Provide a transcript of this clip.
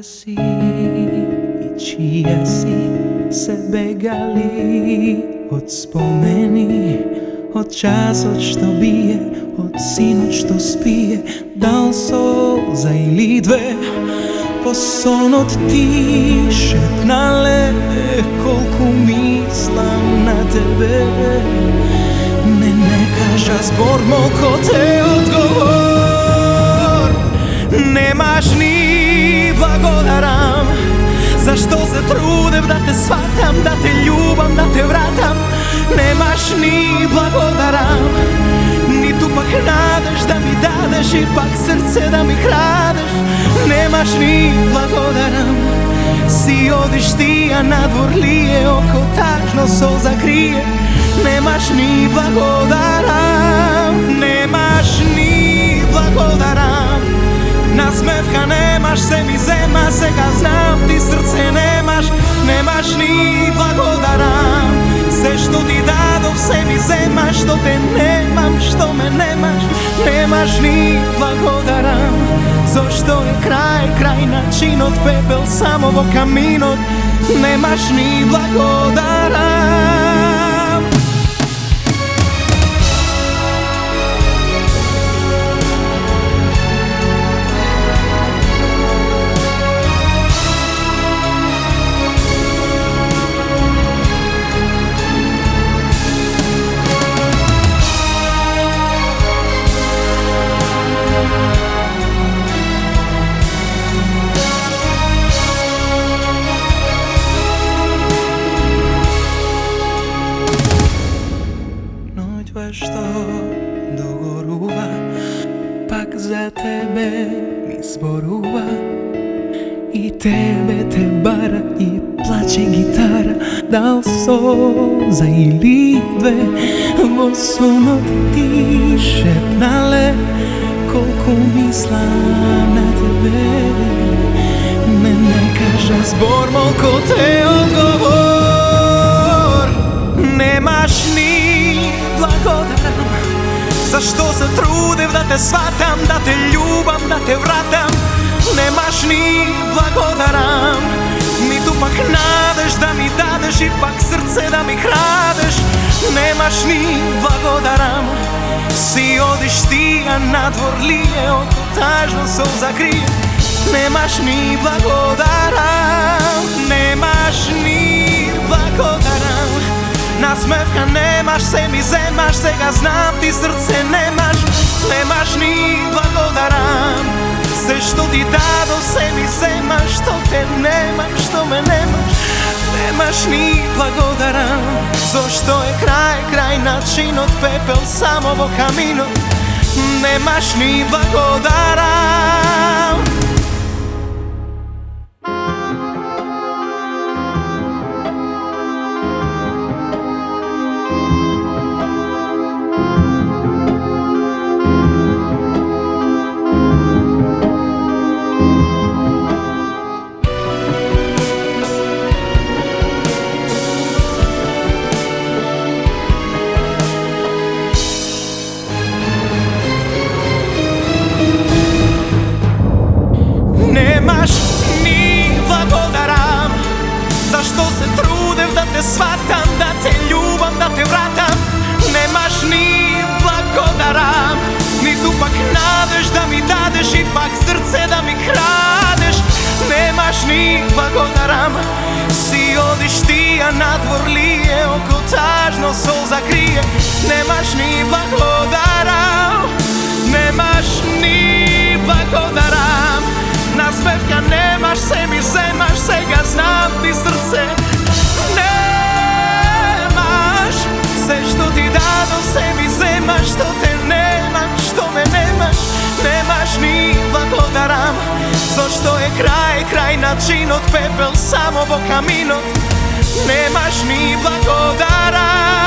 si i čija si, sebe gali od spomeni, od časot što bije, od sinoć što spije, dal solza ili dve posonot ti šepnale kolku mislim na tebe. Ne kaža zbor moj ko te odgovor, nemaš ni blagodaram. Zašto se trudev da te shvatam, da te ljubam, da te vratam? Nemaš ni blagodaram, ni tu pak nadeš da mi dadeš, ipak srce da mi kradeš. Nemaš ni blagodaram, si odiš ti, a nadvor lije, oko tačno solza krije. Nemaš ni blagodaram, nemaš ni blagodaram. Nasmevka nemaš, se mi zema, sega znam, ti srce nemaš. Nemaš ni blagodaram, sve što ti dadov, se mi zema, što te nemam, što me nemaš. Nemaš ni blagodaram, zašto je kraj načinot, pepel samo vo kaminot. Nemaš ni blagodaram. Što dogoruva, pak za tebe mi zboruva. I tebe te bara i plaće gitara, dal solza ili dve posonot ti šepnale kolku mislim na tebe. Ne kaža zbor moj ko te odgovor, nemaš ni blagodaram. Zašto se trudev da te shvatam, da te ljubam, da te vratam? Nemaš ni blagodaram, ni tu pak nadeš da mi dadeš, ipak srce da mi kradeš. Nemaš ni blagodaram, si odiš ti, a nadvor lije, oko tažno solza krije. Nemaš ni blagodaram, nemaš ni blagodaram. Nasmevka nemaš, se mi zemaš, sega znam, ti srce nemaš. Nemaš ni blagodaram, sve što ti dado, se mi zemaš, što te nemam, što me nemaš. Nemaš ni blagodaram, zašto je kraj načinot, pepel samo vo kaminot. Nemaš ni blagodaram. Nemaš ni blagodaram, zašto se trudev da te shvatam, da te ljubam, da te vratam? Nemaš ni blagodaram, ni tu pak nadeš da mi dadeš, ipak srce da mi kradeš. Nemaš ni blagodaram, si odiš ti, a nadvor lije, oko tažno solza krije. Nemaš ni blagodaram, nemaš ni blagodaram. Nasmevka nemaš, se mi zemaš, sega znam, ti srce nemaš. Sve što ti dado, se mi zemaš, što te nemam, što me nemaš. Nemaš ni blagodaram, zašto je kraj načinot, pepel samo vo kaminot. Nemaš ni blagodaram.